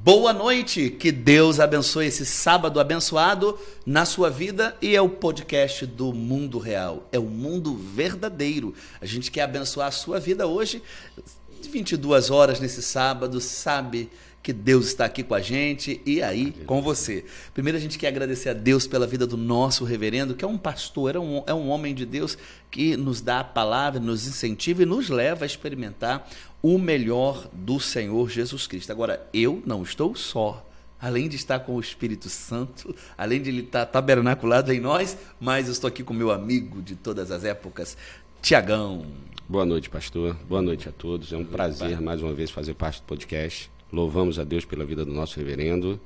Boa noite, que Deus abençoe esse sábado abençoado na sua vida e é o podcast do Mundo Real, é o mundo verdadeiro. A gente quer abençoar a sua vida hoje, 22 horas nesse sábado, sabe que Deus está aqui com a gente e aí com você. Primeiro a gente quer agradecer a Deus pela vida do nosso reverendo, que é um pastor, é um homem de Deus que nos dá a palavra, nos incentiva e nos leva a experimentar o melhor do Senhor Jesus Cristo. Agora, eu não estou só. Além de estar com o Espírito Santo, além de ele estar tabernaculado em nós, mas eu estou aqui com meu amigo de todas as épocas, Tiagão. Boa noite, pastor. Boa noite a todos. É um prazer, mais uma vez, fazer parte do podcast. Louvamos a Deus pela vida do nosso reverendo.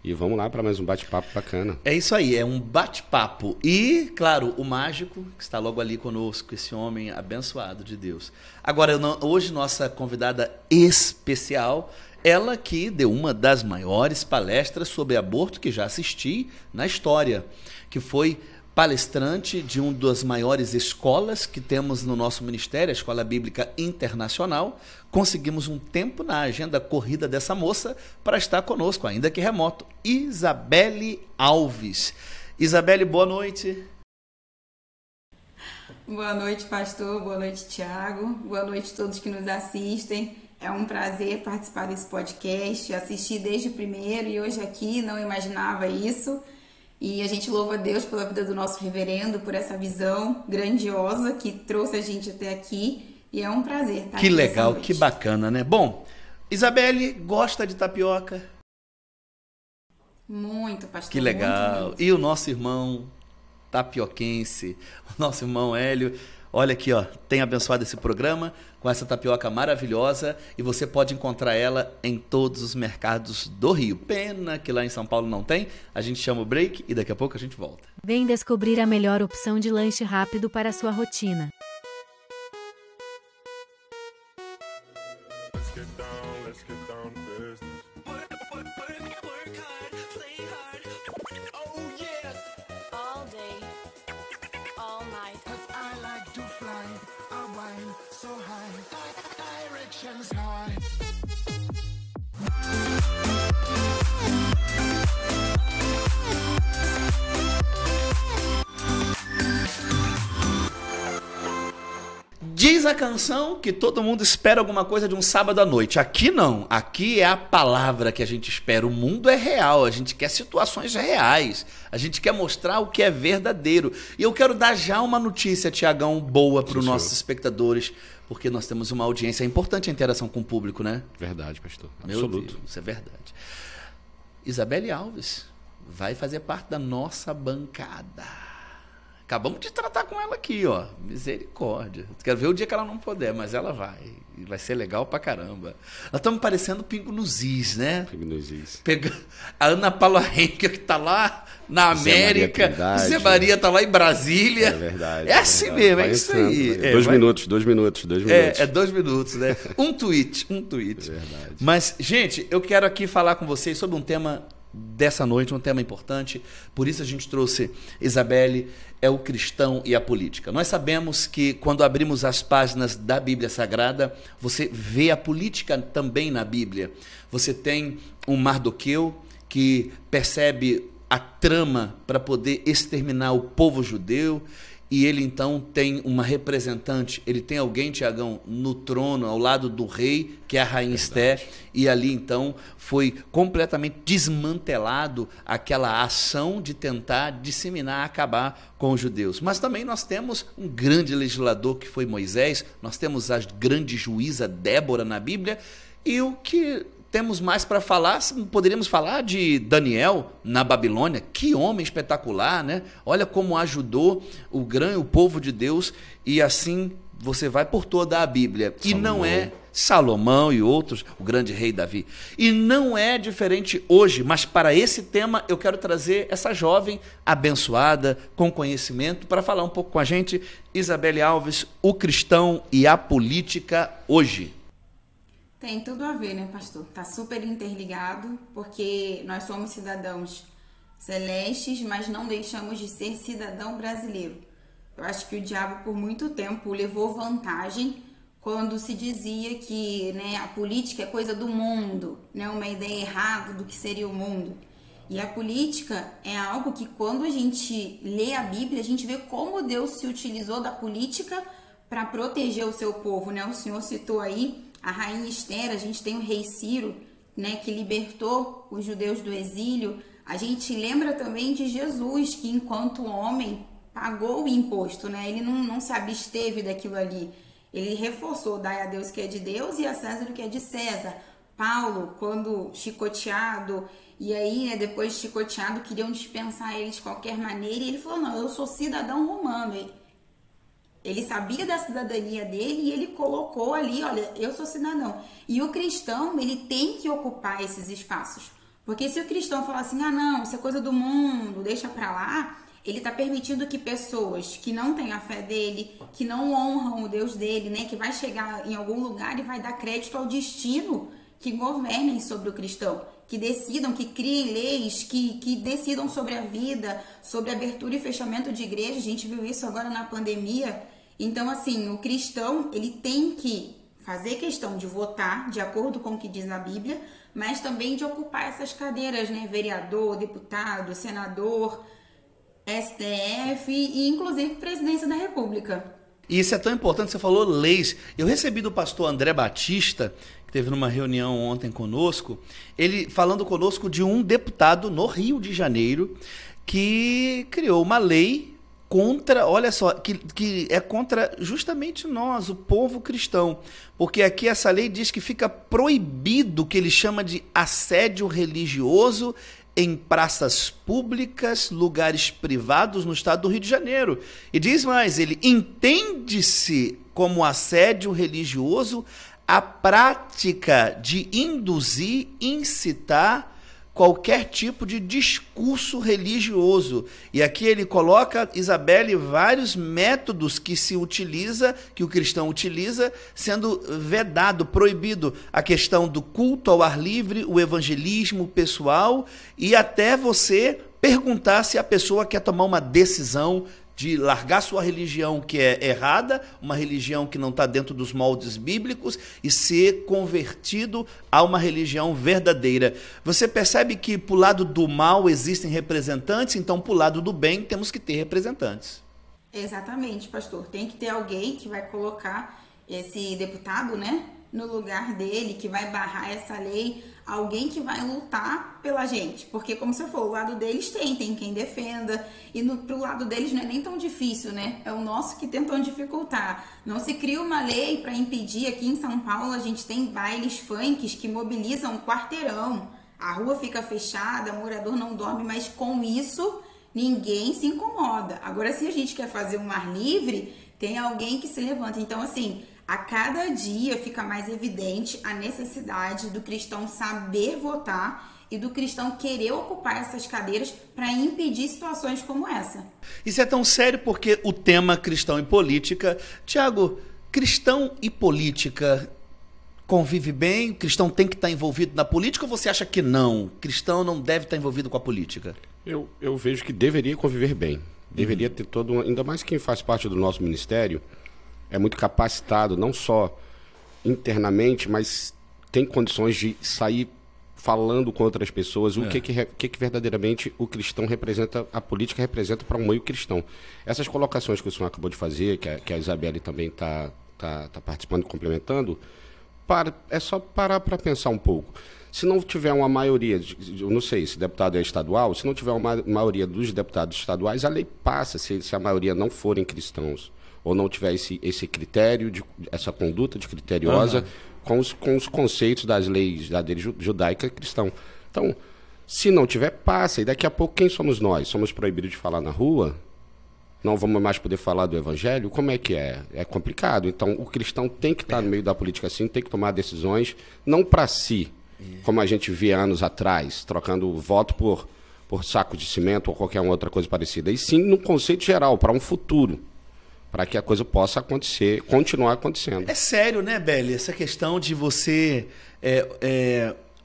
E vamos lá para mais um bate-papo bacana. É isso aí, é um bate-papo. E, claro, o mágico, que está logo ali conosco, esse homem abençoado de Deus. Agora, hoje, nossa convidada especial, ela que deu uma das maiores palestras sobre aborto que já assisti na história, que foi palestrante de uma das maiores escolas que temos no nosso ministério, a Escola Bíblica Internacional. Conseguimos um tempo na agenda corrida dessa moça para estar conosco, ainda que remoto. Isabelle Alves. Isabelle, boa noite. Boa noite, pastor. Boa noite, Tiago. Boa noite a todos que nos assistem. É um prazer participar desse podcast. Assisti desde o primeiro e hoje aqui, não imaginava isso. E a gente louva a Deus pela vida do nosso reverendo, por essa visão grandiosa que trouxe a gente até aqui. E é um prazer estar aqui. Que legal, que bacana, né? Bom, Isabelle gosta de tapioca? Muito, pastor. Que legal. Muito. E o nosso irmão tapioquense, o nosso irmão Hélio, olha aqui, ó, tem abençoado esse programa com essa tapioca maravilhosa e você pode encontrar ela em todos os mercados do Rio. Pena que lá em São Paulo não tem. A gente chama o break e daqui a pouco a gente volta. Vem descobrir a melhor opção de lanche rápido para a sua rotina. Diz a canção que todo mundo espera alguma coisa de um sábado à noite. Aqui não. Aqui é a palavra que a gente espera. O mundo é real. A gente quer situações reais. A gente quer mostrar o que é verdadeiro. E eu quero dar já uma notícia, Tiagão, boa para os nossos espectadores, porque nós temos uma audiência. É importante a interação com o público, né? Verdade, pastor. Meu Absoluto. Deus, isso é verdade. Isabelle Alves vai fazer parte da nossa bancada. Acabamos de tratar com ela aqui, ó. Misericórdia. Quero ver o dia que ela não puder, mas ela vai. E vai ser legal pra caramba. Nós estamos parecendo Pingo nos Is, né? Pingo nos Is. A Ana Paula Henkel, que tá lá na América. Zé Maria tá lá em Brasília. É verdade. É assim mesmo, é isso aí. Dois minutos. 2 minutos. É 2 minutos, né? Um tweet. É verdade. Mas, gente, eu quero aqui falar com vocês sobre um tema dessa noite, um tema importante. Por isso a gente trouxe Isabelle, é o cristão e a política. Nós sabemos que quando abrimos as páginas da Bíblia Sagrada, você vê a política também na Bíblia. Você tem um Mardoqueu que percebe a trama para poder exterminar o povo judeu, e ele então tem uma representante, ele tem alguém, Tiagão, no trono, ao lado do rei, que é a rainha Esté, e ali então foi completamente desmantelado aquela ação de tentar disseminar, acabar com os judeus. Mas também nós temos um grande legislador que foi Moisés, nós temos a grande juíza Débora na Bíblia, e o que temos mais para falar, poderíamos falar de Daniel na Babilônia, que homem espetacular, né? Olha como ajudou o povo de Deus, e assim você vai por toda a Bíblia. E não é Salomão e outros, o grande rei Davi. E não é diferente hoje, mas para esse tema eu quero trazer essa jovem abençoada, com conhecimento, para falar um pouco com a gente, Isabelle Alves, o cristão e a política hoje. Tem tudo a ver, né, pastor? Tá super interligado, porque nós somos cidadãos celestes, mas não deixamos de ser cidadão brasileiro. Eu acho que o diabo, por muito tempo, levou vantagem quando se dizia que, né, a política é coisa do mundo, né, uma ideia errada do que seria o mundo. E a política é algo que, quando a gente lê a Bíblia, a gente vê como Deus se utilizou da política para proteger o seu povo, né? O Senhor citou aí a rainha Esther, a gente tem o rei Ciro, né, que libertou os judeus do exílio. A gente lembra também de Jesus, que enquanto homem pagou o imposto, né? Ele não se absteve daquilo ali. Ele reforçou: dai a Deus o que é de Deus e a César o que é de César. Paulo, quando chicoteado, e aí, né, depois de chicoteado, queriam dispensar ele de qualquer maneira, e ele falou: não, eu sou cidadão romano. Ele sabia da cidadania dele e ele colocou ali: olha, eu sou cidadão. E o cristão, ele tem que ocupar esses espaços. Porque se o cristão falar assim: ah, não, isso é coisa do mundo, deixa pra lá, ele está permitindo que pessoas que não têm a fé dele, que não honram o Deus dele, né, que vai chegar em algum lugar e vai dar crédito ao destino, que governem sobre o cristão, que decidam, que criem leis, que decidam sobre a vida, sobre abertura e fechamento de igreja. A gente viu isso agora na pandemia. Então, assim, o cristão, ele tem que fazer questão de votar de acordo com o que diz na Bíblia, mas também de ocupar essas cadeiras, né, vereador, deputado, senador, STF e, inclusive, presidência da República. E isso é tão importante, você falou leis. Eu recebi do pastor André Batista, que teve numa reunião ontem conosco, ele falando conosco de um deputado no Rio de Janeiro que criou uma lei contra, olha só, que é contra justamente nós, o povo cristão. Porque aqui essa lei diz que fica proibido o que ele chama de assédio religioso em praças públicas, lugares privados no estado do Rio de Janeiro. E diz mais, ele entende-se como assédio religioso a prática de induzir, incitar qualquer tipo de discurso religioso. E aqui ele coloca, Isabelle, vários métodos que se utiliza, que o cristão utiliza, sendo vedado, proibido. A questão do culto ao ar livre, o evangelismo pessoal e até você perguntar se a pessoa quer tomar uma decisão de largar sua religião que é errada, uma religião que não está dentro dos moldes bíblicos, e ser convertido a uma religião verdadeira. Você percebe que para o lado do mal existem representantes, então para o lado do bem temos que ter representantes. Exatamente, pastor. Tem que ter alguém que vai colocar esse deputado, né, no lugar dele, que vai barrar essa lei, alguém que vai lutar pela gente, porque como você falou, o lado deles tem quem defenda, e pro lado deles não é nem tão difícil, né? É o nosso que tentam dificultar. Não se cria uma lei para impedir. Aqui em São Paulo a gente tem bailes funks que mobilizam um quarteirão, a rua fica fechada, morador não dorme, mas com isso ninguém se incomoda. Agora, se a gente quer fazer um ar livre, tem alguém que se levanta. Então, assim, a cada dia fica mais evidente a necessidade do cristão saber votar e do cristão querer ocupar essas cadeiras para impedir situações como essa. Isso é tão sério porque o tema cristão e política... Tiago, cristão e política convive bem? O cristão tem que estar envolvido na política ou você acha que não? O cristão não deve estar envolvido com a política? Eu vejo que deveria conviver bem. Deveria ter todo... Ainda mais quem faz parte do nosso ministério é muito capacitado, não só internamente, mas tem condições de sair falando com outras pessoas o que verdadeiramente o cristão representa, a política representa para um meio cristão. Essas colocações que o senhor acabou de fazer, que a Isabelle também está participando e complementando, é só parar para pensar um pouco. Se não tiver uma maioria, eu não sei se deputado é estadual, se não tiver uma maioria dos deputados estaduais, a lei passa, se a maioria não forem cristãos, ou não tiver esse critério, essa conduta de criteriosa com os conceitos das leis da lei judaica cristã. Então, se não tiver, passa. E daqui a pouco, quem somos nós? Somos proibidos de falar na rua? Não vamos mais poder falar do evangelho? Como é que é? É complicado. Então, o cristão tem que estar no meio da política assim, tem que tomar decisões, não para si, como a gente via anos atrás, trocando voto por saco de cimento ou qualquer outra coisa parecida. E sim, no conceito geral, para um futuro, para que a coisa possa acontecer, continuar acontecendo. É sério, né, Beli? Essa questão de você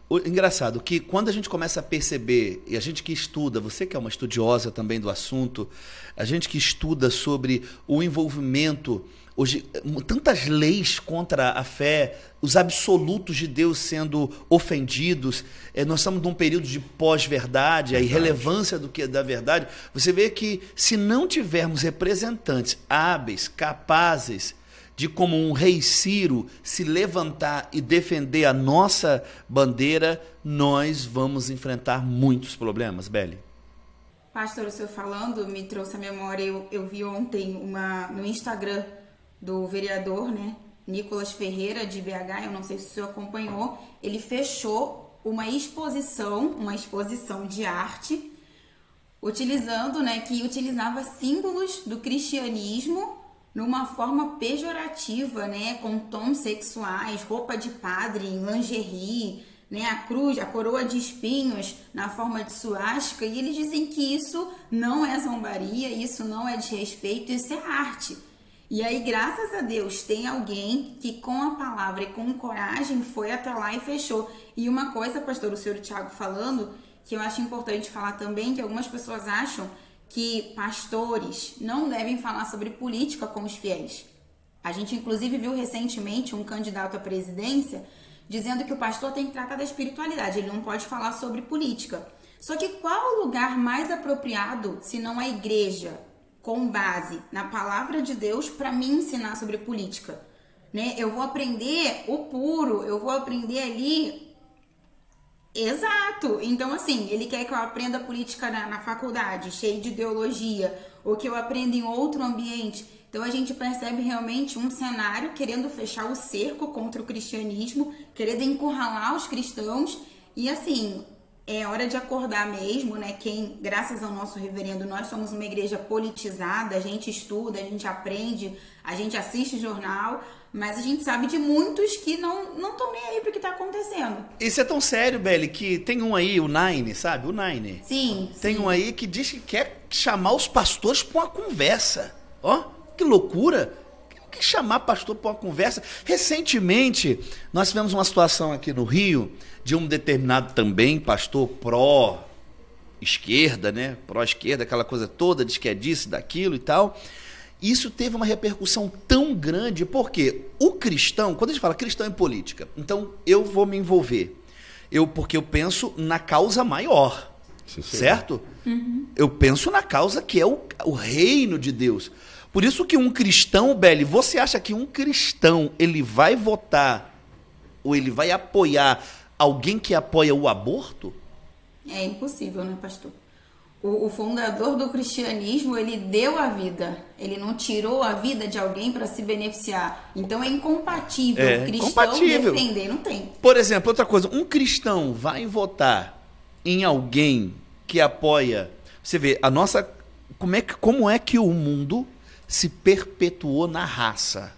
Engraçado que quando a gente começa a perceber, e a gente que estuda, você que é uma estudiosa também do assunto, a gente que estuda sobre o envolvimento, hoje, tantas leis contra a fé, os absolutos de Deus sendo ofendidos, nós estamos num período de pós-verdade, a irrelevância da verdade. Você vê que se não tivermos representantes hábeis, capazes de, como um rei Ciro, se levantar e defender a nossa bandeira, nós vamos enfrentar muitos problemas, Beli. Pastor, o senhor falando me trouxe à memória, eu vi ontem no Instagram do vereador, né, Nicolas Ferreira, de BH, eu não sei se o senhor acompanhou, ele fechou uma exposição de arte, utilizando, né, que utilizava símbolos do cristianismo numa forma pejorativa, né, com tons sexuais, roupa de padre, lingerie, né, a cruz, a coroa de espinhos na forma de suástica, e eles dizem que isso não é zombaria, isso não é desrespeito, isso é arte. E aí, graças a Deus, tem alguém que com a palavra e com coragem foi até lá e fechou. E uma coisa, pastor, o senhor Tiago falando, que eu acho importante falar também, que algumas pessoas acham que pastores não devem falar sobre política com os fiéis. A gente, inclusive, viu recentemente um candidato à presidência dizendo que o pastor tem que tratar da espiritualidade, ele não pode falar sobre política. Só que qual o lugar mais apropriado, se não a igreja, com base na palavra de Deus, para me ensinar sobre política? Né? Eu vou aprender o puro, eu vou aprender ali... Exato. Então, assim, ele quer que eu aprenda política na faculdade, cheio de ideologia, ou que eu aprenda em outro ambiente. Então, a gente percebe realmente um cenário querendo fechar o cerco contra o cristianismo, querendo encurralar os cristãos. E, assim, é hora de acordar mesmo, né? Quem, graças ao nosso reverendo, nós somos uma igreja politizada, a gente estuda, a gente aprende, a gente assiste jornal... Mas a gente sabe de muitos que não estão nem aí pro que tá acontecendo. Isso é tão sério, Beli, que tem um aí, o Nine, sabe? O Nine. Sim. Tem um aí que diz que quer chamar os pastores para uma conversa. Ó, que loucura. Que chamar pastor para uma conversa? Recentemente, nós tivemos uma situação aqui no Rio de um determinado também pastor pró-esquerda, né? Pró-esquerda, aquela coisa toda, diz que é disso, daquilo e tal. Isso teve uma repercussão tão grande, porque o cristão, quando a gente fala cristão em política, então eu vou me envolver, porque eu penso na causa maior, sim, certo? Uhum. Eu penso na causa que é o reino de Deus. Por isso que um cristão, Beli, você acha que um cristão, ele vai votar, ou ele vai apoiar alguém que apoia o aborto? É impossível, né, pastor? O fundador do cristianismo, ele deu a vida. Ele não tirou a vida de alguém para se beneficiar. Então é incompatível o cristão defender. Não tem. Por exemplo, outra coisa. Um cristão vai votar em alguém que apoia... Você vê, a nossa... Como é que o mundo se perpetuou na raça?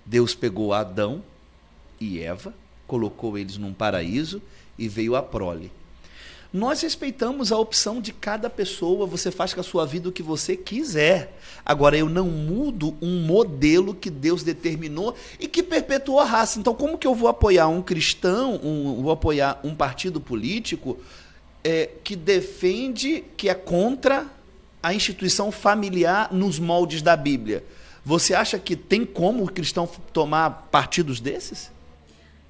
Deus pegou Adão e Eva, colocou eles num paraíso e veio a prole. Nós respeitamos a opção de cada pessoa, você faz com a sua vida o que você quiser. Agora, eu não mudo um modelo que Deus determinou e que perpetuou a raça. Então, como que eu vou apoiar um cristão, vou apoiar um partido político que defende, que é contra a instituição familiar nos moldes da Bíblia? Você acha que tem como o cristão tomar partidos desses?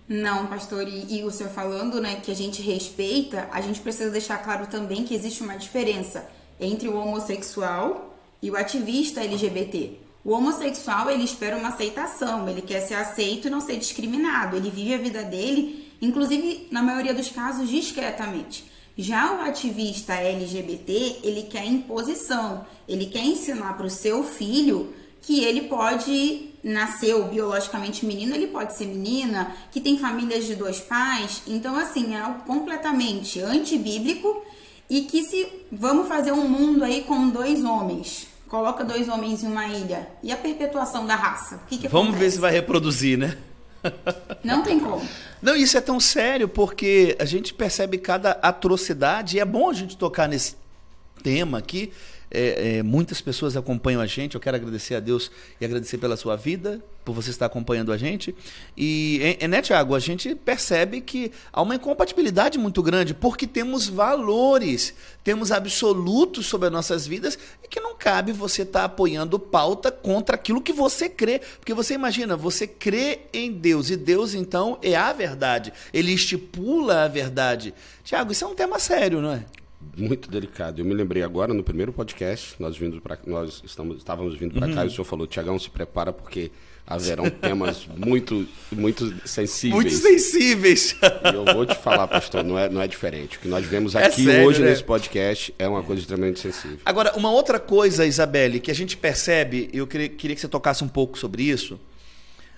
Não, pastor, e o senhor falando, né, que a gente respeita, a gente precisa deixar claro também que existe uma diferença entre o homossexual e o ativista LGBT. O homossexual, ele espera uma aceitação, ele quer ser aceito e não ser discriminado, ele vive a vida dele, inclusive, na maioria dos casos, discretamente. Já o ativista LGBT, ele quer imposição, ele quer ensinar para o seu filho que ele pode... nasceu biologicamente menino, ele pode ser menina, que tem famílias de 2 pais. Então, assim, é algo completamente antibíblico e que se vamos fazer um mundo aí com 2 homens, coloca 2 homens em uma ilha, e a perpetuação da raça? O que vamos acontece? Ver se vai reproduzir, né? Não tem como. Não, isso é tão sério, porque a gente percebe cada atrocidade, e é bom a gente tocar nesse tema aqui. Muitas pessoas acompanham a gente. Eu quero agradecer a Deus e agradecer pela sua vida, por você estar acompanhando a gente. E, né, Tiago, a gente percebe que há uma incompatibilidade muito grande, porque temos valores, temos absolutos sobre as nossas vidas, e que não cabe você estar apoiando pauta contra aquilo que você crê. Porque você imagina, você crê em Deus, e Deus, então, é a verdade. Ele estipula a verdade. Tiago, isso é um tema sério, não é? Muito delicado. Eu me lembrei agora, no primeiro podcast, estávamos vindo para cá, e o senhor falou, Tiagão, se prepara, porque haverão temas muito sensíveis. Muito sensíveis. E eu vou te falar, pastor, não é diferente. O que nós vemos aqui sério, hoje, né? nesse podcast, é uma coisa extremamente sensível. Agora, uma outra coisa, Isabelle, que a gente percebe, eu queria que você tocasse um pouco sobre isso.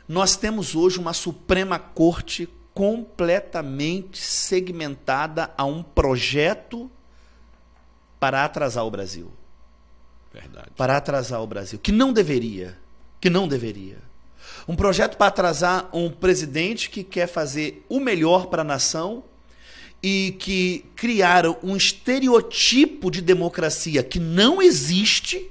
Nós temos hoje uma Suprema Corte completamente segmentada a um projeto para atrasar o Brasil. Verdade. Para atrasar o Brasil. Que não deveria. Um projeto para atrasar um presidente que quer fazer o melhor para a nação e que criaram um estereotipo de democracia que não existe,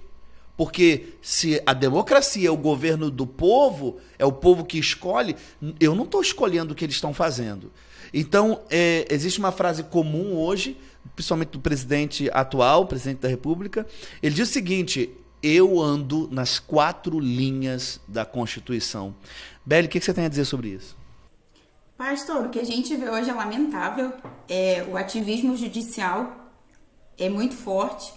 porque se a democracia é o governo do povo, é o povo que escolhe, eu não estou escolhendo o que eles estão fazendo. Então, existe uma frase comum hoje, principalmente do presidente atual, presidente da República, ele diz o seguinte: eu ando nas 4 linhas da Constituição. Beli, o que você tem a dizer sobre isso? Pastor, o que a gente vê hoje é lamentável. O ativismo judicial é muito forte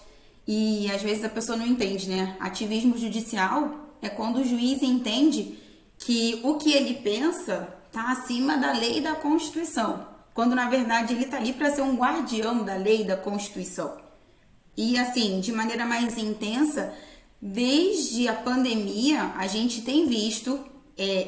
e às vezes a pessoa não entende, né? Ativismo judicial é quando o juiz entende que o que ele pensa está acima da lei e da Constituição, quando na verdade ele está ali para ser um guardião da lei e da Constituição. E assim, de maneira mais intensa, desde a pandemia, a gente tem visto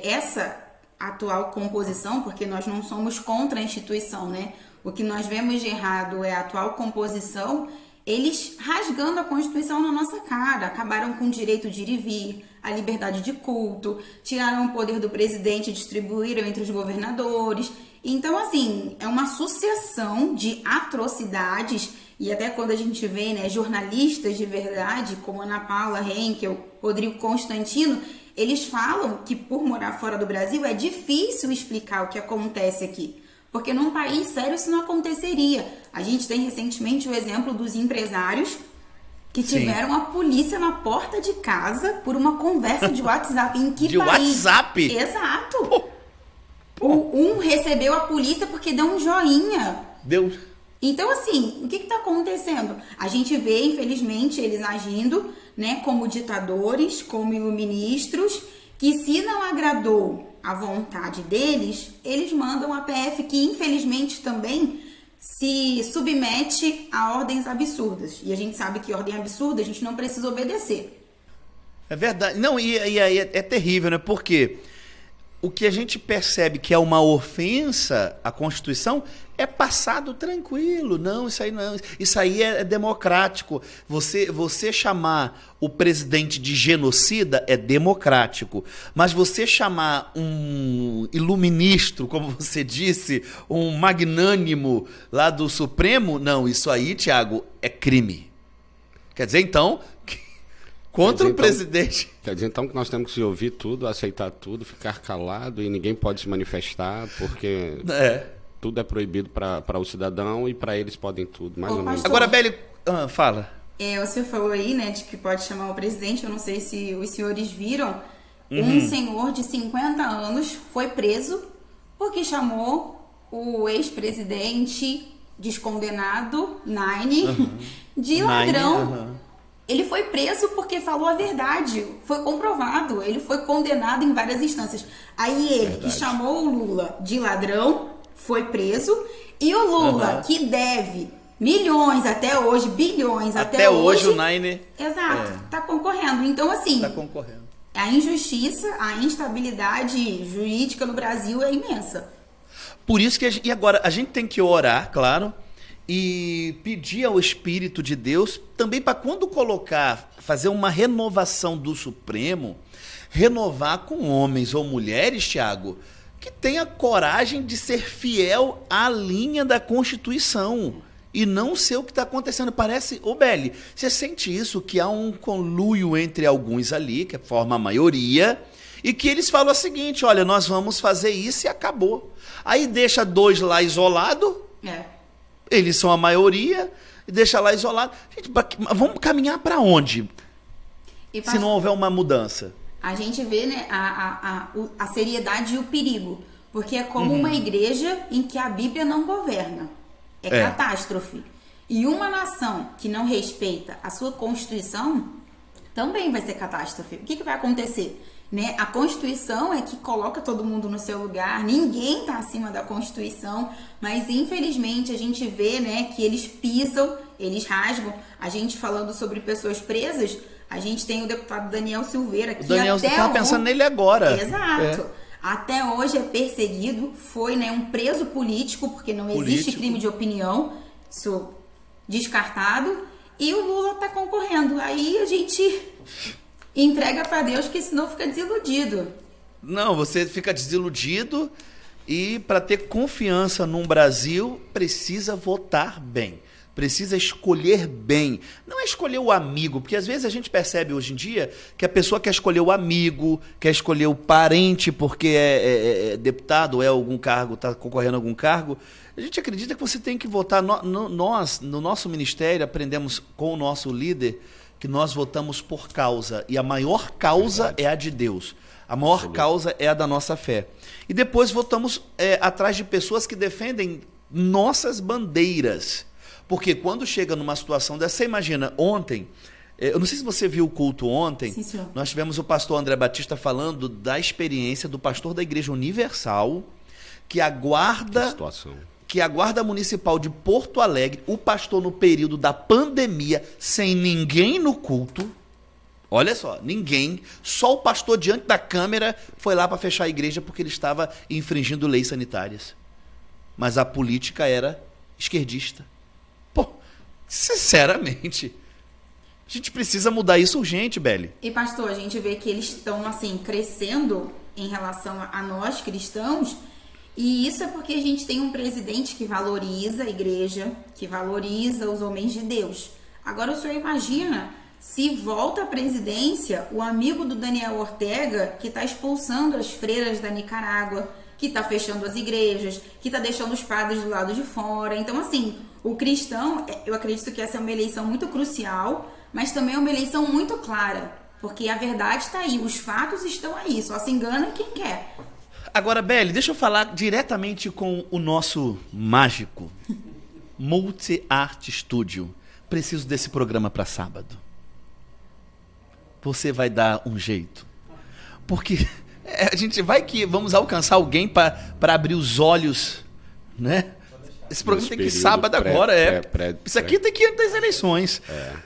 essa atual composição, porque nós não somos contra a instituição, né? O que nós vemos de errado é a atual composição, eles rasgando a Constituição na nossa cara, acabaram com o direito de ir e vir, a liberdade de culto, tiraram o poder do presidente e distribuíram entre os governadores. Então, assim, é uma sucessão de atrocidades, e até quando a gente vê, né, jornalistas de verdade, como Ana Paula Henkel, Rodrigo Constantino, eles falam que por morar fora do Brasil é difícil explicar o que acontece aqui, porque num país sério isso não aconteceria. A gente tem recentemente o exemplo dos empresários que tiveram a polícia na porta de casa por uma conversa de WhatsApp. Em que de país? WhatsApp? Exato. Um recebeu a polícia porque deu um joinha. Deu. Então, assim, o que está acontecendo? A gente vê, infelizmente, eles agindo, né, como ditadores, como iluministros, que se não agradou a vontade deles, eles mandam a PF, que infelizmente também se submete a ordens absurdas. E a gente sabe que ordem absurda a gente não precisa obedecer. É verdade. Não, e aí é terrível, né? Porque o que a gente percebe que é uma ofensa à Constituição é passado tranquilo. Não, isso aí não. Isso aí é democrático. Você chamar o presidente de genocida é democrático. Mas você chamar um iluministro, como você disse, um magnânimo lá do Supremo, não, isso aí, Tiago, é crime. Quer dizer, então, contra o presidente. Quer dizer, então, que nós temos que ouvir tudo, aceitar tudo, ficar calado e ninguém pode se manifestar, porque tudo é proibido para o cidadão e para eles podem tudo, mais ou menos. Agora, Beli, fala. O senhor falou aí, né, de que pode chamar o presidente, eu não sei se os senhores viram, um senhor de 50 anos foi preso porque chamou o ex-presidente descondenado, Nine, de ladrão. Ele foi preso porque falou a verdade, foi comprovado, ele foi condenado em várias instâncias. Aí ele, que chamou o Lula de ladrão, foi preso, e o Lula, que deve milhões até hoje, bilhões até hoje... o Nine... Exato, tá concorrendo. Então, assim, tá concorrendo. A injustiça, a instabilidade jurídica no Brasil é imensa. Por isso que... E agora, a gente tem que orar, claro, e pedir ao Espírito de Deus também para quando fazer uma renovação do Supremo, renovar com homens ou mulheres, Tiago, que tenha coragem de ser fiel à linha da Constituição e não ser o que está acontecendo. Parece, Beli, você sente isso, que há um conluio entre alguns ali, que forma a maioria, E que eles falam o seguinte, olha, nós vamos fazer isso e acabou. Aí deixa 2 lá isolado, eles são a maioria, e deixa lá isolado. Gente, vamos caminhar para onde? Se não houver uma mudança. A gente vê, né, a seriedade e o perigo. Porque é como uma igreja em que a Bíblia não governa. É catástrofe. E uma nação que não respeita a sua Constituição também vai ser catástrofe. O que vai acontecer? Né? A Constituição é que coloca todo mundo no seu lugar, ninguém está acima da Constituição, mas infelizmente a gente vê, né, que eles pisam, eles rasgam. A gente falando sobre pessoas presas, a gente tem o deputado Daniel Silveira, que Daniel, até estava pensando nele agora. Exato. Até hoje é perseguido, foi, né, um preso político, porque não existe crime de opinião, isso descartado, e o Lula está concorrendo. Aí a gente entrega para Deus, que senão fica desiludido. Não, você fica desiludido, e para ter confiança num Brasil, precisa votar bem. Precisa escolher bem. Não é escolher o amigo, porque às vezes a gente percebe hoje em dia que a pessoa quer escolher o amigo, quer escolher o parente porque é deputado ou é algum cargo, está concorrendo a algum cargo. A gente acredita que você tem que votar. Nós, no nosso ministério, aprendemos com o nosso líder que nós votamos por causa. E a maior causa é a de Deus. A maior causa é a da nossa fé. E depois votamos atrás de pessoas que defendem nossas bandeiras. Porque quando chega numa situação dessa, você imagina, ontem, eu não sei se você viu o culto ontem, sim, nós tivemos o pastor André Batista falando da experiência do pastor da Igreja Universal, que a guarda municipal de Porto Alegre, o pastor no período da pandemia, sem ninguém no culto, olha só, ninguém, só o pastor diante da câmera foi lá para fechar a igreja porque ele estava infringindo leis sanitárias. Mas a política era esquerdista. Pô, sinceramente, a gente precisa mudar isso urgente, Beli. E pastor, a gente vê que eles estão assim crescendo em relação a nós cristãos, e isso é porque a gente tem um presidente que valoriza a igreja, que valoriza os homens de Deus. Agora o senhor imagina se volta à presidência o amigo do Daniel Ortega, que está expulsando as freiras da Nicarágua, que está fechando as igrejas, que está deixando os padres do lado de fora. Então, assim, o cristão, eu acredito que essa é uma eleição muito crucial, mas também é uma eleição muito clara, porque a verdade está aí, os fatos estão aí, só se engana quem quer. Agora, Beli, deixa eu falar diretamente com o nosso mágico Multi-Art Studio. Preciso desse programa para sábado. Você vai dar um jeito. Porque a gente vai que vamos alcançar alguém para abrir os olhos, né? Esse programa tem que ir sábado agora, Isso aqui tem que ir antes das eleições.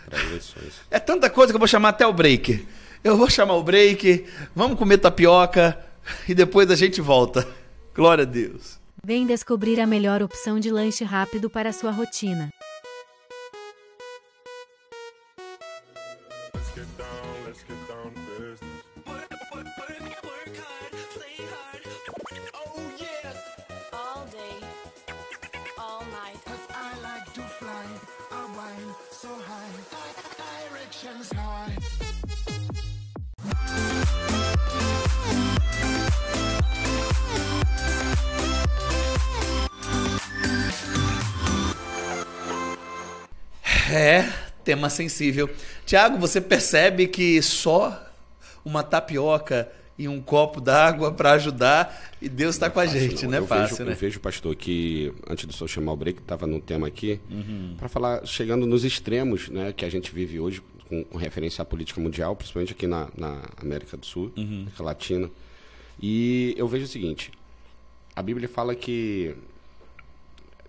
Pré-eleições. É tanta coisa que eu vou chamar até o break. Eu vou chamar o break, vamos comer tapioca e depois a gente volta. Glória a Deus. Vem descobrir a melhor opção de lanche rápido para a sua rotina. Tema sensível. Tiago, você percebe que só uma tapioca e um copo d'água para ajudar e Deus está com a gente, não é fácil, né? Eu vejo, pastor, que antes do senhor chamar o break, estava num tema aqui, para falar, chegando nos extremos, né, que a gente vive hoje com referência à política mundial, principalmente aqui na América do Sul, América Latina. E eu vejo o seguinte, a Bíblia fala que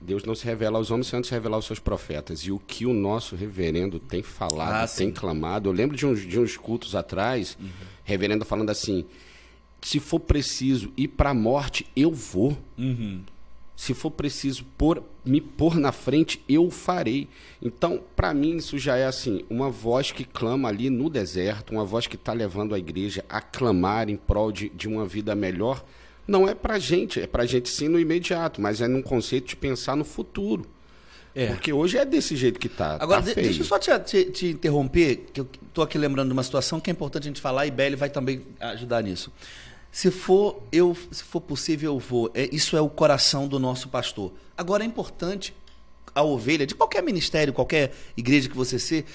Deus não se revela aos homens sem antes revelar aos seus profetas. E o que o nosso reverendo tem falado, tem clamado. Eu lembro de uns cultos atrás, reverendo falando assim, se for preciso ir para a morte, eu vou. Se for preciso me pôr na frente, eu farei. Então, para mim, isso já é assim, uma voz que clama ali no deserto, uma voz que está levando a igreja a clamar em prol de uma vida melhor. Não é pra gente, é pra gente sim no imediato, mas é num conceito de pensar no futuro. Porque hoje é desse jeito que tá. Agora, tá feio. deixa eu só te interromper, que eu tô aqui lembrando de uma situação que é importante a gente falar, e Beli vai também ajudar nisso. Se for possível, eu vou. Isso é o coração do nosso pastor. Agora, é importante a ovelha, de qualquer ministério, qualquer igreja que você ser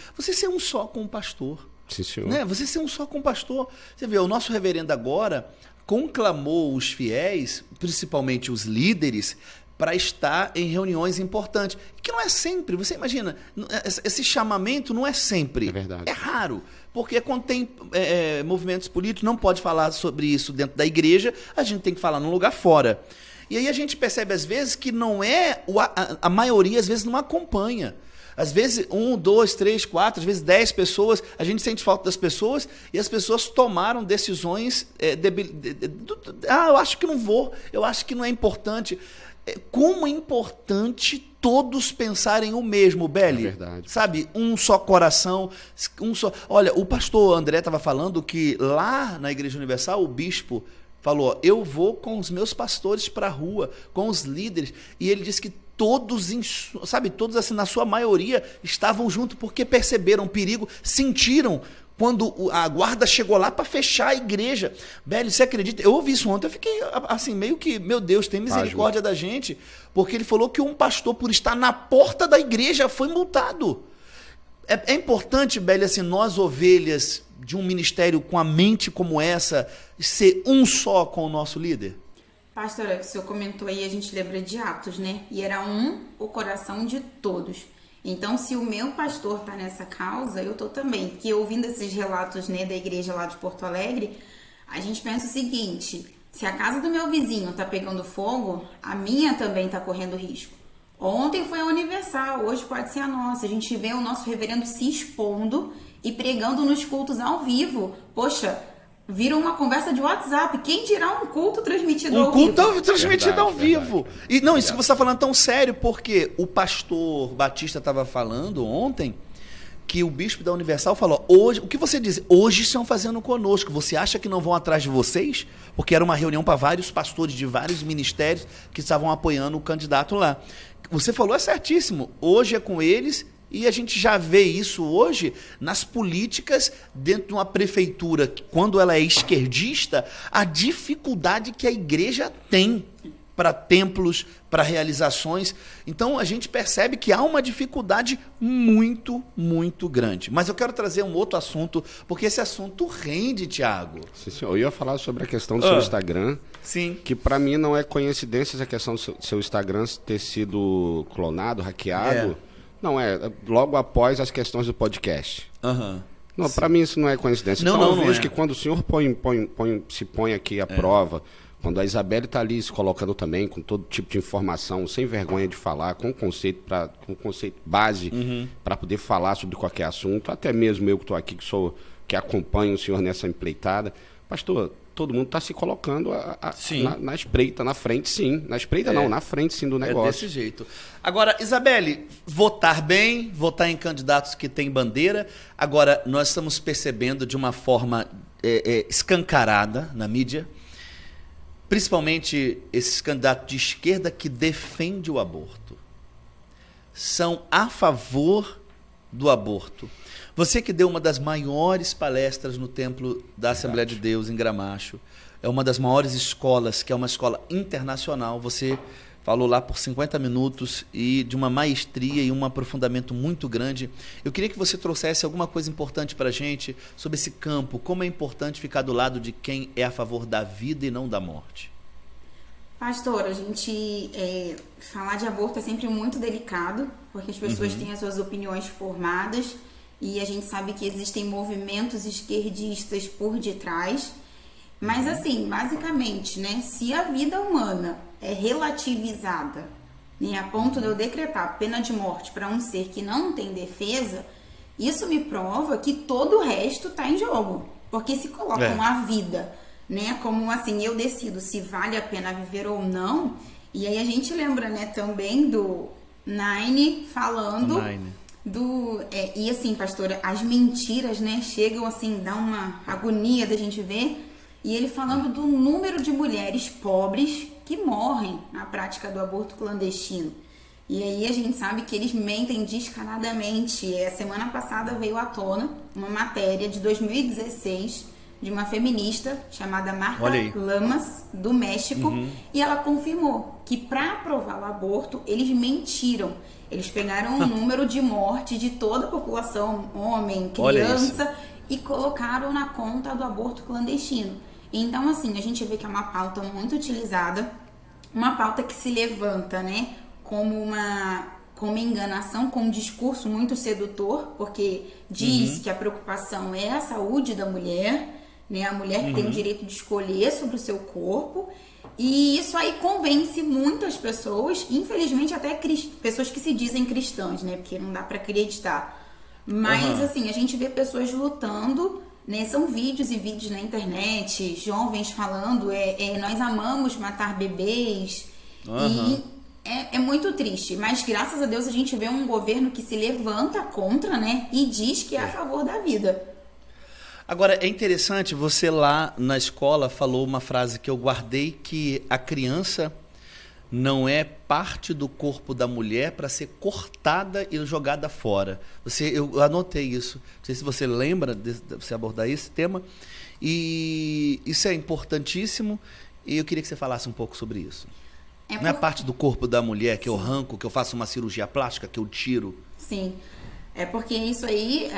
um só com o pastor. Sim, senhor. Né? Você ser um só com o pastor. Você vê, o nosso reverendo agora conclamou os fiéis, principalmente os líderes, para estar em reuniões importantes. Que não é sempre, você imagina, esse chamamento não é sempre. É verdade. É raro. Porque quando tem movimentos políticos, não pode falar sobre isso dentro da igreja, a gente tem que falar num lugar fora. E aí a gente percebe, às vezes, que não é... A maioria, às vezes, não acompanha. Às vezes, 1, 2, 3, 4, às vezes 10 pessoas, a gente sente falta das pessoas e as pessoas tomaram decisões... eu acho que não vou, eu acho que não é importante. Como é importante todos pensarem o mesmo, Beli. É verdade. Sabe? Um só coração, um só... Olha, o pastor André estava falando que lá na Igreja Universal, o bispo falou, eu vou com os meus pastores para a rua, com os líderes, e ele disse que todos, sabe, todos assim, na sua maioria, estavam juntos porque perceberam o perigo, sentiram quando a guarda chegou lá para fechar a igreja. Beli, você acredita? Eu ouvi isso ontem, eu fiquei assim, meio que, meu Deus, tem misericórdia da gente, porque ele falou que um pastor, por estar na porta da igreja, foi multado. É importante, Beli, assim, nós ovelhas de um ministério com a mente como essa, ser um só com o nosso líder? Pastora, o senhor comentou aí, a gente lembra de Atos, né? E era o coração de todos. Então, se o meu pastor tá nessa causa, eu tô também. Porque ouvindo esses relatos, né, da igreja lá de Porto Alegre, a gente pensa o seguinte, se a casa do meu vizinho tá pegando fogo, a minha também tá correndo risco. Ontem foi a Universal, hoje pode ser a nossa. A gente vê o nosso reverendo se expondo e pregando nos cultos ao vivo. Poxa, virou uma conversa de WhatsApp. Quem dirá um culto transmitido ao vivo? Um culto transmitido ao vivo. Verdade. E não, isso que você está falando tão sério, porque o pastor Batista estava falando ontem que o bispo da Universal falou, hoje, o que você diz? Hoje estão fazendo conosco. Você acha que não vão atrás de vocês? Porque era uma reunião para vários pastores de vários ministérios que estavam apoiando o candidato lá. Você falou, é certíssimo. Hoje é com eles. E a gente já vê isso hoje nas políticas dentro de uma prefeitura, quando ela é esquerdista, a dificuldade que a igreja tem para templos, para realizações. Então a gente percebe que há uma dificuldade muito, muito grande. Mas eu quero trazer um outro assunto, porque esse assunto rende, Tiago. Sim, senhor. Eu ia falar sobre a questão do seu Instagram. Sim. Que para mim não é coincidência essa questão do seu Instagram ter sido clonado, hackeado. Não, logo após as questões do podcast. Não, para mim isso não é coincidência. Não, então não, eu vejo é. que quando o senhor se põe aqui à prova, quando a Isabelle está ali se colocando também com todo tipo de informação, sem vergonha de falar, com conceito base para poder falar sobre qualquer assunto, até mesmo eu que estou aqui, que acompanho o senhor nessa empreitada. Pastor, todo mundo está se colocando na espreita, na frente, sim. Na espreita não, na frente, sim, do negócio. É desse jeito. Agora, Isabelle, votar bem, votar em candidatos que têm bandeira. Agora, nós estamos percebendo de uma forma escancarada na mídia, principalmente esses candidatos de esquerda que defendem o aborto. São a favor do aborto. Você que deu uma das maiores palestras no Templo da Assembleia de Deus, em Gramacho, é uma das maiores escolas, que é uma escola internacional. Você falou lá por 50 minutos e de uma maestria e um aprofundamento muito grande. Eu queria que você trouxesse alguma coisa importante para a gente sobre esse campo, como é importante ficar do lado de quem é a favor da vida e não da morte. Pastor, a gente falar de aborto é sempre muito delicado, porque as pessoas têm as suas opiniões formadas, e a gente sabe que existem movimentos esquerdistas por detrás. Mas assim, basicamente, né, se a vida humana é relativizada, né, a ponto de eu decretar pena de morte para um ser que não tem defesa, isso me prova que todo o resto está em jogo. Porque se colocam a vida, né, como assim, eu decido se vale a pena viver ou não, e aí a gente lembra, né, também do Nine falando... e assim, pastora, as mentiras, né, chegam assim, dá uma agonia da gente ver, e ele falando do número de mulheres pobres que morrem na prática do aborto clandestino. E aí a gente sabe que eles mentem descaradamente. Semana passada veio à tona uma matéria de 2016 de uma feminista chamada Marta Lamas, do México, e ela confirmou que para aprovar o aborto, eles mentiram. Eles pegaram o número de morte de toda a população, homem, criança, e colocaram na conta do aborto clandestino. Então, assim, a gente vê que é uma pauta muito utilizada, uma pauta que se levanta, né, como enganação, com um discurso muito sedutor, porque diz que a preocupação é a saúde da mulher, né, a mulher que tem o direito de escolher sobre o seu corpo, e isso aí convence muitas pessoas, infelizmente até pessoas que se dizem cristãs, né, porque não dá para acreditar. Mas, assim, a gente vê pessoas lutando, né? São vídeos e vídeos na internet, jovens falando, nós amamos matar bebês. E é muito triste. Mas, graças a Deus, a gente vê um governo que se levanta contra, né? E diz que é a favor da vida. Agora, é interessante, você lá na escola falou uma frase que eu guardei, que a criança não é parte do corpo da mulher para ser cortada e jogada fora. Eu anotei isso. Não sei se você lembra de você abordar esse tema. E isso é importantíssimo. E eu queria que você falasse um pouco sobre isso. Não é parte do corpo da mulher que eu arranco, que eu faço uma cirurgia plástica, que eu tiro? Sim. É porque isso aí,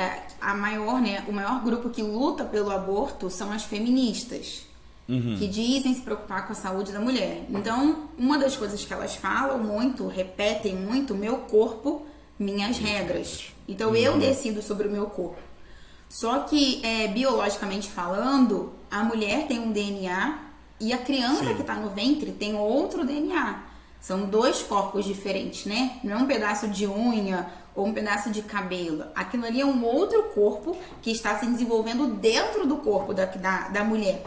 o maior grupo que luta pelo aborto são as feministas. Que dizem se preocupar com a saúde da mulher. Então, uma das coisas que elas falam muito, repetem muito, meu corpo, minhas regras. Então, eu decido sobre o meu corpo. Só que, biologicamente falando, a mulher tem um DNA e a criança que está no ventre tem outro DNA. São dois corpos diferentes, né? Não é um pedaço de unha ou um pedaço de cabelo. Aquilo ali é um outro corpo que está se desenvolvendo dentro do corpo da mulher.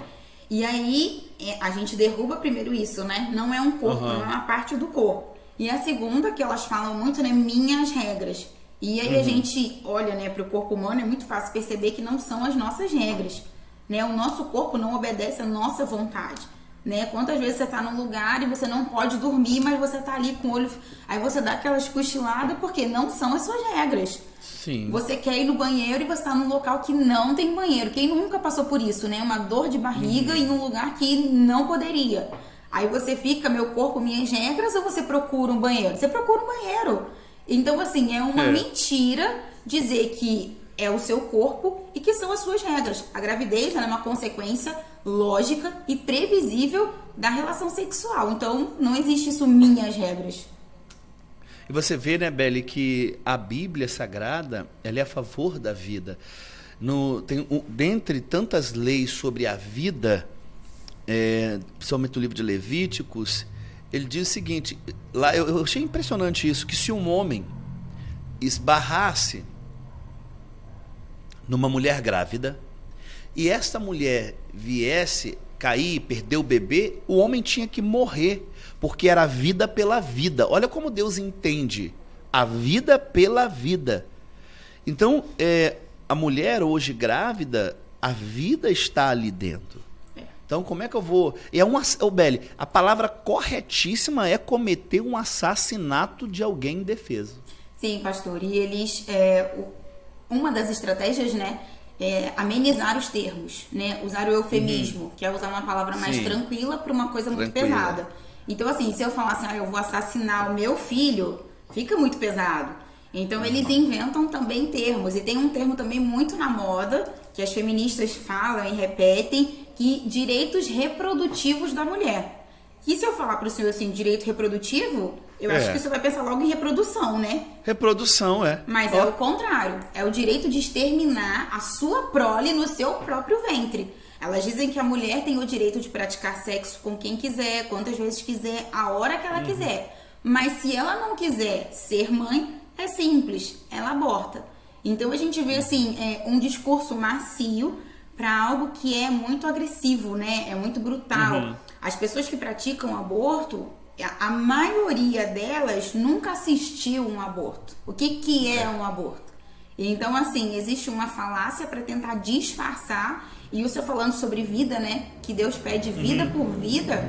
E aí, a gente derruba primeiro isso, né? Não é um corpo, não é uma parte do corpo. E a segunda, que elas falam muito, né? Minhas regras. E aí a gente olha, né, para o corpo humano, é muito fácil perceber que não são as nossas regras, né? O nosso corpo não obedece à nossa vontade, né? Quantas vezes você tá num lugar e você não pode dormir, mas você tá ali com o olho... Aí você dá aquelas cochiladas porque não são as suas regras. Sim. Você quer ir no banheiro e você tá num local que não tem banheiro. Quem nunca passou por isso, né? Uma dor de barriga em um lugar que não poderia. Aí você fica, meu corpo, minhas regras, ou você procura um banheiro? Você procura um banheiro. Então, assim, é uma mentira dizer que é o seu corpo e que são as suas regras. A gravidez, ela é uma consequência lógica e previsível da relação sexual. Então, não existe isso, minhas regras. E você vê, né, Beli, que a Bíblia Sagrada, ela é a favor da vida. Dentre tantas leis sobre a vida, principalmente o livro de Levíticos, ele diz o seguinte, lá eu achei impressionante isso, que se um homem esbarrasse numa mulher grávida e esta mulher viesse cair, perder o bebê, o homem tinha que morrer, porque era a vida pela vida. Olha como Deus entende a vida pela vida. Então, a mulher hoje grávida, a vida está ali dentro. Então, como é que eu vou... Beli, a palavra corretíssima é cometer um assassinato de alguém indefeso. Sim, pastor. E eles... uma das estratégias, né, é amenizar os termos, né? Usar o eufemismo, que é usar uma palavra mais tranquila para uma coisa muito pesada. Então, assim, se eu falar assim, eu vou assassinar o meu filho, fica muito pesado. Então, eles inventam também termos. E tem um termo também muito na moda, que as feministas falam e repetem, que direitos reprodutivos da mulher. E se eu falar para o senhor assim, direito reprodutivo, eu acho que você vai pensar logo em reprodução, né? Reprodução, Mas é o contrário. É o direito de exterminar a sua prole no seu próprio ventre. Elas dizem que a mulher tem o direito de praticar sexo com quem quiser, quantas vezes quiser, a hora que ela quiser. Mas se ela não quiser ser mãe, é simples, ela aborta. Então a gente vê assim, um discurso macio para algo que é muito agressivo, né? É muito brutal. As pessoas que praticam aborto, a maioria delas nunca assistiu um aborto. O que é um aborto? Então, assim, existe uma falácia para tentar disfarçar. E o senhor falando sobre vida, né? Que Deus pede vida por vida.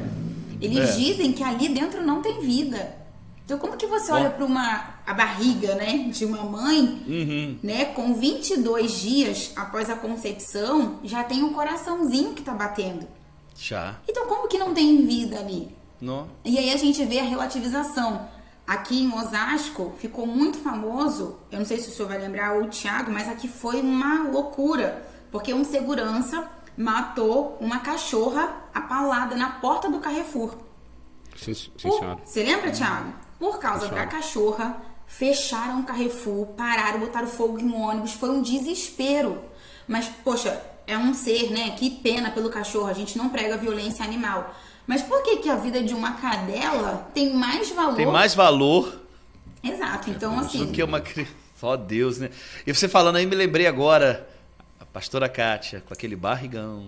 Eles dizem que ali dentro não tem vida. Então, como que você olha para a barriga, né, de uma mãe, né, com 22 dias após a concepção, já tem um coraçãozinho que tá batendo. Já. Então, como que não tem vida ali? Não. E aí a gente vê a relativização. Aqui em Osasco ficou muito famoso, eu não sei se o senhor vai lembrar, ou o Thiago, mas aqui foi uma loucura, porque um segurança matou uma cachorra apalada na porta do Carrefour. Sim, senhora. Você lembra, Thiago? Por causa da cachorra, fecharam o Carrefour, pararam, botaram fogo em um ônibus, foi um desespero. Mas, poxa, é um ser, né? Que pena pelo cachorro, a gente não prega violência animal. Mas por que a vida de uma cadela tem mais valor? Tem mais valor. Exato, então assim... do que uma criança. Só Deus, né? E você falando aí, me lembrei agora, a pastora Kátia, com aquele barrigão.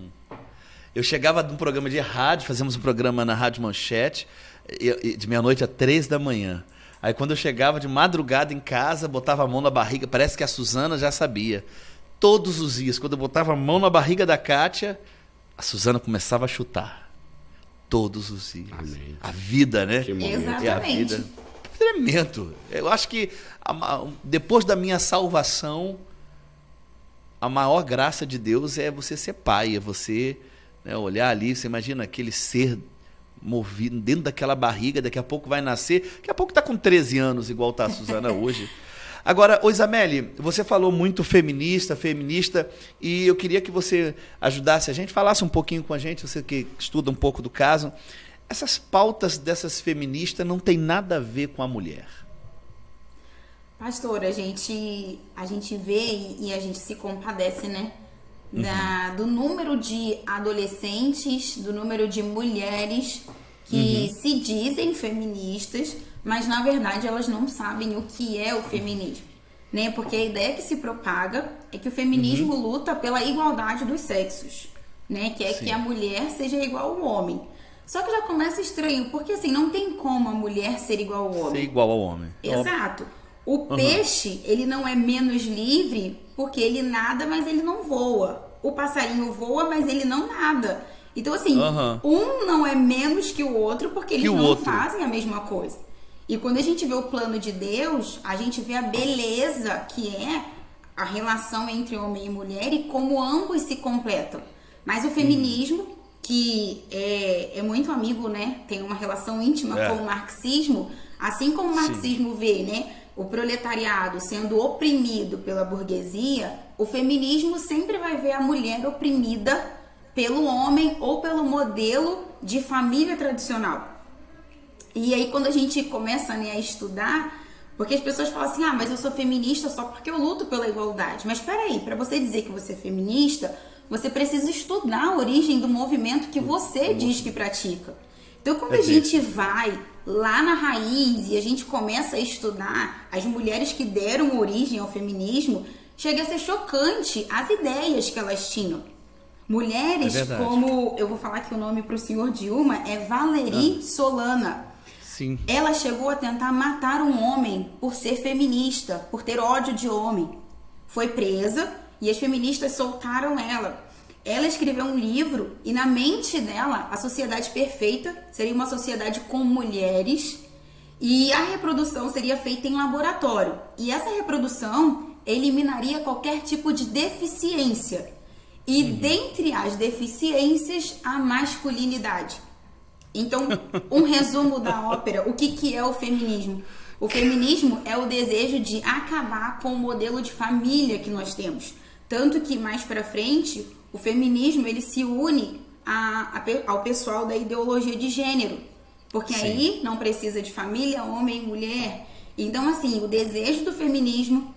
Eu chegava de um programa de rádio, fazíamos um programa na Rádio Manchete, de meia-noite a 3 da manhã. Aí quando eu chegava de madrugada em casa, botava a mão na barriga, parece que a Suzana já sabia. Todos os dias, quando eu botava a mão na barriga da Kátia, a Suzana começava a chutar. Todos os dias. Amém. A vida, né? Exatamente. É a vida. Tremendo. Eu acho que depois da minha salvação, a maior graça de Deus é você ser pai, é você, né, olhar ali, você imagina aquele ser movido dentro daquela barriga, daqui a pouco vai nascer, daqui a pouco está com 13 anos, igual está a Suzana hoje. Agora, Isameli, você falou muito feminista, e eu queria que você ajudasse a gente, falasse um pouquinho com a gente, você que estuda um pouco do caso. Essas pautas dessas feministas não tem nada a ver com a mulher. Pastor, a gente vê e a gente se compadece, né? Do número de adolescentes, do número de mulheres que se dizem feministas, mas na verdade elas não sabem o que é o feminismo, né? Porque a ideia que se propaga é que o feminismo luta pela igualdade dos sexos, né? Que é que a mulher seja igual ao homem. Só que já começa estranho, porque assim, não tem como a mulher ser igual ao homem. Ser igual ao homem. Exato. O peixe, ele não é menos livre porque ele nada, mas ele não voa. O passarinho voa, mas ele não nada. Então, assim, um não é menos que o outro porque eles não fazem a mesma coisa. E quando a gente vê o plano de Deus, a gente vê a beleza que é a relação entre homem e mulher e como ambos se completam. Mas o feminismo, que é muito amigo, né? Tem uma relação íntima com o marxismo, assim como o marxismo vê, né? O proletariado sendo oprimido pela burguesia, o feminismo sempre vai ver a mulher oprimida pelo homem ou pelo modelo de família tradicional. E aí quando a gente começa, né, a estudar, porque as pessoas falam assim, mas eu sou feminista só porque eu luto pela igualdade. Mas peraí, para você dizer que você é feminista, você precisa estudar a origem do movimento que você diz que pratica. Então quando a gente vai lá na raiz e a gente começa a estudar as mulheres que deram origem ao feminismo, chega a ser chocante as ideias que elas tinham. Mulheres como, eu vou falar aqui o nome para o senhor de uma, é Valerie Solana. Sim. Ela chegou a tentar matar um homem por ser feminista, por ter ódio de homem. Foi presa e as feministas soltaram ela. Ela escreveu um livro e na mente dela a sociedade perfeita seria uma sociedade com mulheres e a reprodução seria feita em laboratório. E essa reprodução eliminaria qualquer tipo de deficiência. E dentre as deficiências, a masculinidade. Então, um resumo da ópera, o que é o feminismo? O feminismo é o desejo de acabar com o modelo de família que nós temos. Tanto que mais pra frente, o feminismo ele se une ao pessoal da ideologia de gênero. Porque aí não precisa de família, homem e mulher. Então, assim, o desejo do feminismo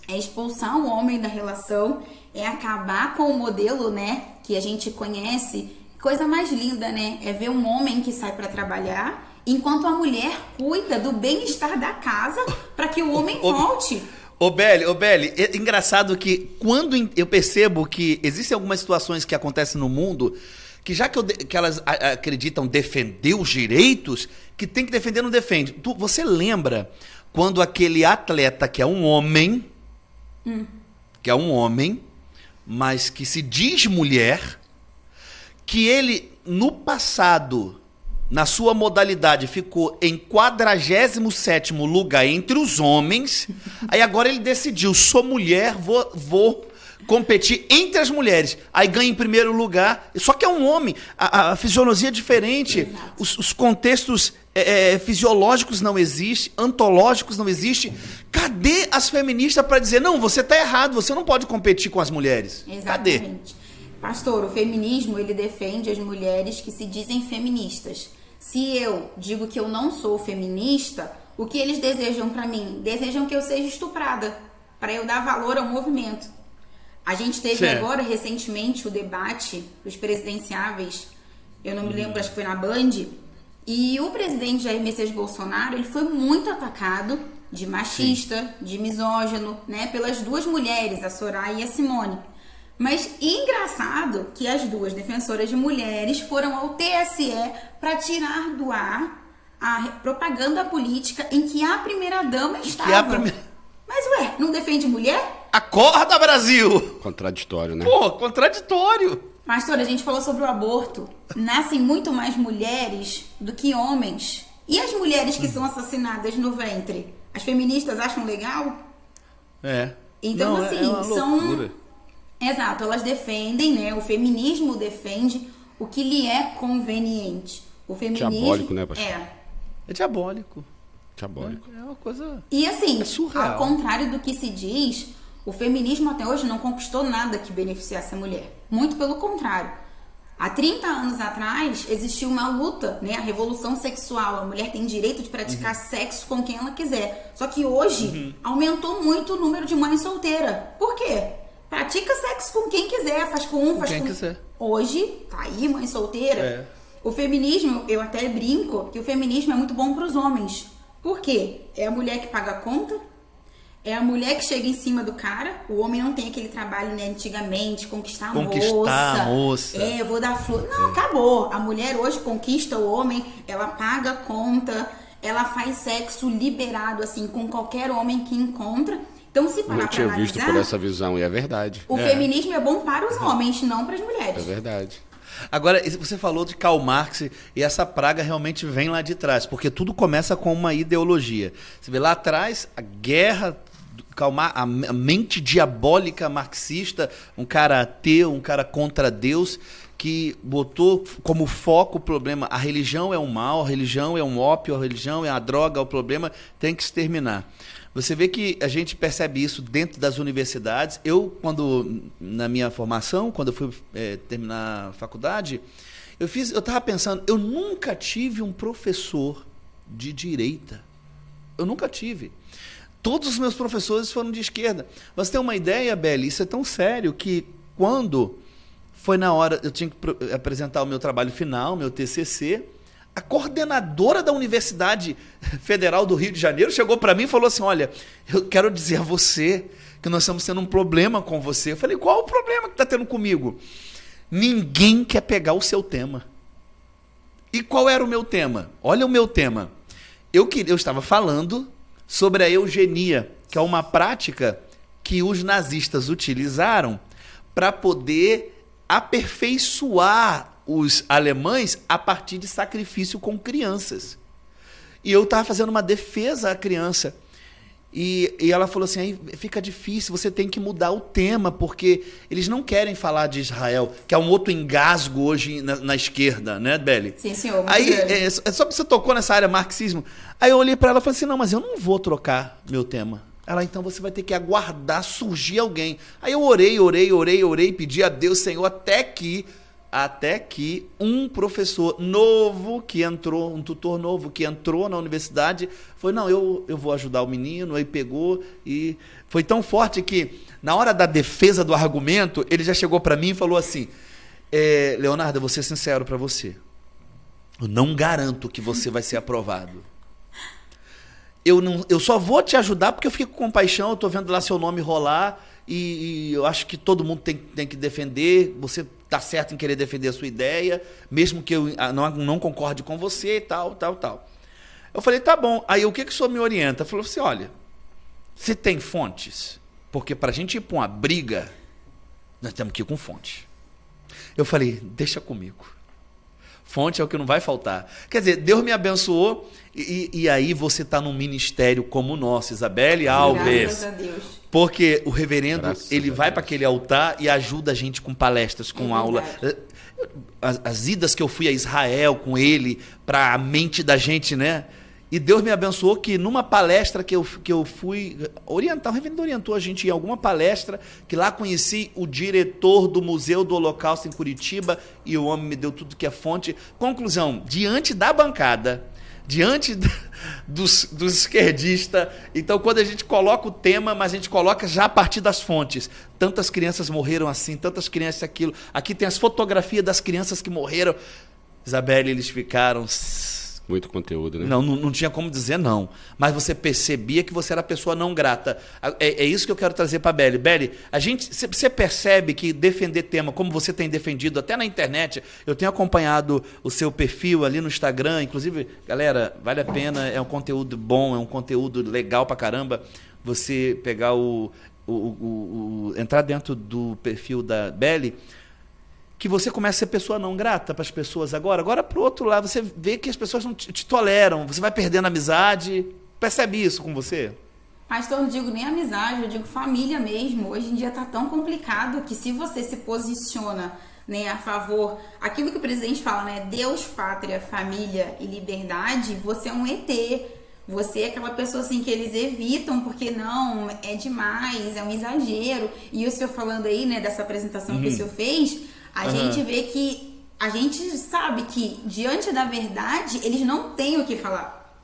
é expulsar o homem da relação, é acabar com o modelo, né, que a gente conhece. Coisa mais linda, né, é ver um homem que sai para trabalhar, enquanto a mulher cuida do bem-estar da casa para que o homem volte. Ô Beli, é engraçado que quando eu percebo que existem algumas situações que acontecem no mundo que já que elas acreditam defender os direitos, que tem que defender, não defende. Você lembra quando aquele atleta que é um homem, mas que se diz mulher, que ele, no passado, na sua modalidade, ficou em 47º lugar entre os homens. Aí agora ele decidiu, sou mulher, vou competir entre as mulheres. Aí ganha em primeiro lugar. Só que é um homem. A fisiologia é diferente. Os contextos fisiológicos não existem, antológicos não existem. Cadê as feministas para dizer, não, você está errado, você não pode competir com as mulheres? Exatamente. Cadê? Pastor, o feminismo, ele defende as mulheres que se dizem feministas. Se eu digo que eu não sou feminista, o que eles desejam para mim? Desejam que eu seja estuprada, para eu dar valor ao movimento. A gente teve agora, recentemente, o debate dos presidenciáveis, eu não me lembro, acho que foi na Band, e o presidente Jair Messias Bolsonaro, ele foi muito atacado de machista, de misógino, né, pelas duas mulheres, a Soraya e a Simone. Mas engraçado que as duas defensoras de mulheres foram ao TSE para tirar do ar a propaganda política em que a primeira-dama estava. Mas ué, não defende mulher? Acorda, Brasil! Contraditório, né? Pô, contraditório. Pastor, a gente falou sobre o aborto. Nascem muito mais mulheres do que homens. E as mulheres que são assassinadas no ventre? As feministas acham legal? Então, não, assim, é uma loucura. Exato, elas defendem, né? O feminismo defende o que lhe é conveniente. O feminismo... Diabólico, né, pastor? É diabólico. Diabólico. É uma coisa... E assim, surreal. ao contrário do que se diz, o feminismo até hoje não conquistou nada que beneficiasse a mulher. Muito pelo contrário. Há 30 anos atrás, existiu uma luta, né? A revolução sexual. A mulher tem direito de praticar sexo com quem ela quiser. Só que hoje, aumentou muito o número de mães solteiras. Por quê? Pratica sexo com quem quiser, faz com um, faz com... quem quiser. Hoje, tá aí, mãe solteira. O feminismo, eu até brinco, que o feminismo é muito bom para os homens. Por quê? É a mulher que paga a conta, é a mulher que chega em cima do cara. O homem não tem aquele trabalho, né, antigamente, conquistar a moça. Eu vou dar flor. Não, acabou. A mulher hoje conquista o homem, ela paga a conta, ela faz sexo liberado, assim, com qualquer homem que encontra. Então, se parar para analisar... Não tinha visto por essa visão, e é verdade. O feminismo é bom para os homens, não para as mulheres. É verdade. Agora, você falou de Karl Marx, e essa praga realmente vem lá de trás, porque tudo começa com uma ideologia. Você vê lá atrás, a guerra, a mente diabólica marxista, um cara ateu, um cara contra Deus, que botou como foco o problema, a religião é um mal, a religião é um ópio, a religião é a droga, o problema tem que exterminar. Você vê que a gente percebe isso dentro das universidades. Eu, na minha formação, quando eu fui terminar a faculdade, eu estava pensando, eu nunca tive um professor de direita. Eu nunca tive. Todos os meus professores foram de esquerda. Você tem uma ideia, Beli, isso é tão sério que quando foi na hora, eu tinha que apresentar o meu trabalho final, meu TCC, a coordenadora da Universidade Federal do Rio de Janeiro chegou para mim e falou assim, olha, eu quero dizer a você que nós estamos tendo um problema com você. Eu falei, qual o problema que está tendo comigo? Ninguém quer pegar o seu tema. E qual era o meu tema? Olha o meu tema. Eu estava falando sobre a eugenia, que é uma prática que os nazistas utilizaram para poder aperfeiçoar os alemães a partir de sacrifício com crianças. E eu estava fazendo uma defesa à criança. E ela falou assim, aí fica difícil, você tem que mudar o tema, porque eles não querem falar de Israel, que é um outro engasgo hoje na esquerda, né, Beli? Sim, senhor. Aí, só que você tocou nessa área marxismo. Aí eu olhei para ela e falei assim, não, mas eu não vou trocar meu tema. Ela, então você vai ter que aguardar surgir alguém. Aí eu orei, pedi a Deus, Senhor, até que um professor novo que entrou, um tutor novo que entrou na universidade, foi, não, eu vou ajudar o menino, aí pegou, e foi tão forte que, na hora da defesa do argumento, ele já chegou para mim e falou assim, Leonardo, eu vou ser sincero para você, eu não garanto que você vai ser aprovado. Eu só vou te ajudar porque eu fico com compaixão, eu estou vendo lá seu nome rolar, e eu acho que todo mundo tem que defender, você está certo em querer defender a sua ideia, mesmo que eu não concorde com você e tal. Eu falei, tá bom. Aí o que o senhor me orienta? Falou assim, olha, você tem fontes? Porque para a gente ir para uma briga, nós temos que ir com fontes. Eu falei, deixa comigo. Fonte é o que não vai faltar. Quer dizer, Deus me abençoou e aí você está num ministério como o nosso, Isabelle Alves. Graças a Deus. Porque o reverendo, Graças ele a vai Deus. para aquele altar e ajuda a gente com palestras, com aula. As idas que eu fui a Israel com ele, para a mente da gente, né? E Deus me abençoou que numa palestra que eu fui orientar, o reverendo orientou a gente em alguma palestra, que lá conheci o diretor do Museu do Holocausto em Curitiba, e o homem me deu tudo que é fonte. Conclusão, diante da bancada, diante dos esquerdistas, então quando a gente coloca o tema, mas a gente coloca já a partir das fontes. Tantas crianças morreram assim, tantas crianças aquilo. Aqui tem as fotografias das crianças que morreram. Isabelle, eles ficaram... Muito conteúdo, né? Não tinha como dizer não. Mas você percebia que você era pessoa não grata. É isso que eu quero trazer para Beli. Beli, você percebe que defender tema, como você tem defendido até na internet, eu tenho acompanhado o seu perfil ali no Instagram, inclusive, galera, vale a pena, é um conteúdo bom, é um conteúdo legal pra caramba. Você pegar entrar dentro do perfil da Beli, que você começa a ser pessoa não grata para as pessoas agora. Agora, para o outro lado, você vê que as pessoas não te toleram, você vai perdendo a amizade. Percebe isso com você? Pastor, eu não digo nem amizade, eu digo família mesmo. Hoje em dia está tão complicado que se você se posiciona, né, a favor, aquilo que o presidente fala, né, Deus, pátria, família e liberdade, você é um ET. Você é aquela pessoa assim que eles evitam porque não, é demais, é um exagero. E o senhor falando aí, né, dessa apresentação que o senhor fez... A gente vê que, a gente sabe que diante da verdade, eles não têm o que falar.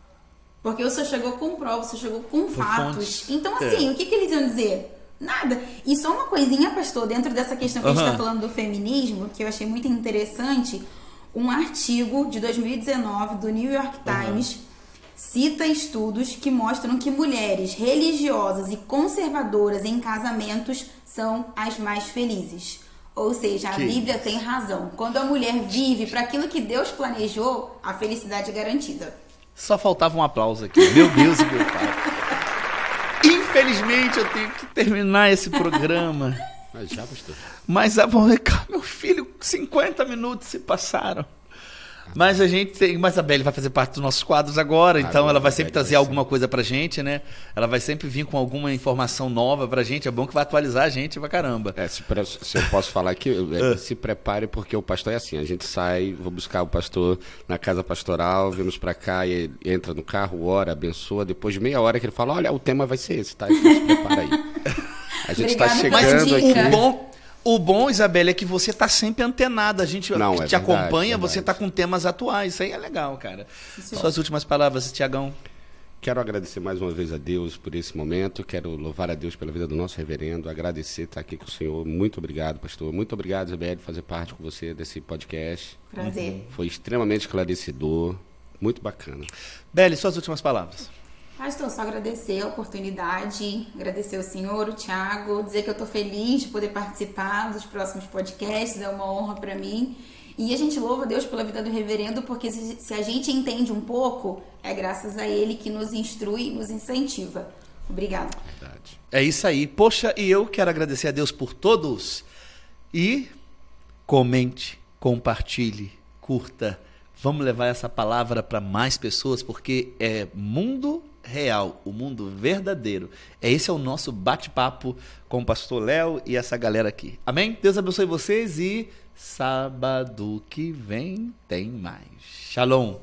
Porque o senhor chegou com provas, o senhor chegou com fatos. Fontes. Então assim, o que eles iam dizer? Nada. E só uma coisinha, pastor, dentro dessa questão que a gente está falando do feminismo, que eu achei muito interessante, um artigo de 2019 do New York Times cita estudos que mostram que mulheres religiosas e conservadoras em casamentos são as mais felizes. Ou seja, a Bíblia tem razão. Quando a mulher vive para aquilo que Deus planejou, a felicidade é garantida. Só faltava um aplauso aqui. Meu Deus e meu pai. Infelizmente, eu tenho que terminar esse programa. Mas já, pastor. Mas, meu filho, 50 minutos se passaram. Mas a Beli vai fazer parte dos nossos quadros agora, então ela vai sempre trazer alguma coisa pra gente, né? Ela vai sempre vir com alguma informação nova pra gente, é bom que vai atualizar a gente pra caramba. Se eu posso falar aqui, se prepare porque o pastor é assim, a gente sai, vou buscar o pastor na casa pastoral, vemos pra cá e entra no carro, ora, abençoa, depois de meia hora que ele fala, olha, o tema vai ser esse, tá? Então se prepara aí. A gente está chegando aqui... O bom, Isabelle, é que você está sempre antenada. A gente te acompanha, você está com temas atuais. Isso aí é legal, cara. Suas últimas palavras, Tiagão. Quero agradecer mais uma vez a Deus por esse momento. Quero louvar a Deus pela vida do nosso reverendo. Agradecer estar aqui com o senhor. Muito obrigado, pastor. Muito obrigado, Isabelle, por fazer parte com você desse podcast. Prazer. Foi extremamente esclarecedor. Muito bacana. Beli, suas últimas palavras. Pastor, só agradecer a oportunidade, agradecer ao senhor, o Thiago, dizer que eu estou feliz de poder participar dos próximos podcasts, é uma honra para mim. E a gente louva a Deus pela vida do reverendo, porque se a gente entende um pouco, é graças a ele que nos instrui e nos incentiva. Obrigada. Verdade. É isso aí. Poxa, e eu quero agradecer a Deus por todos. E comente, compartilhe, curta. Vamos levar essa palavra para mais pessoas, porque é mundo real, o mundo verdadeiro. Esse é o nosso bate-papo com o pastor Léo e essa galera aqui. Amém? Deus abençoe vocês e sábado que vem tem mais. Shalom.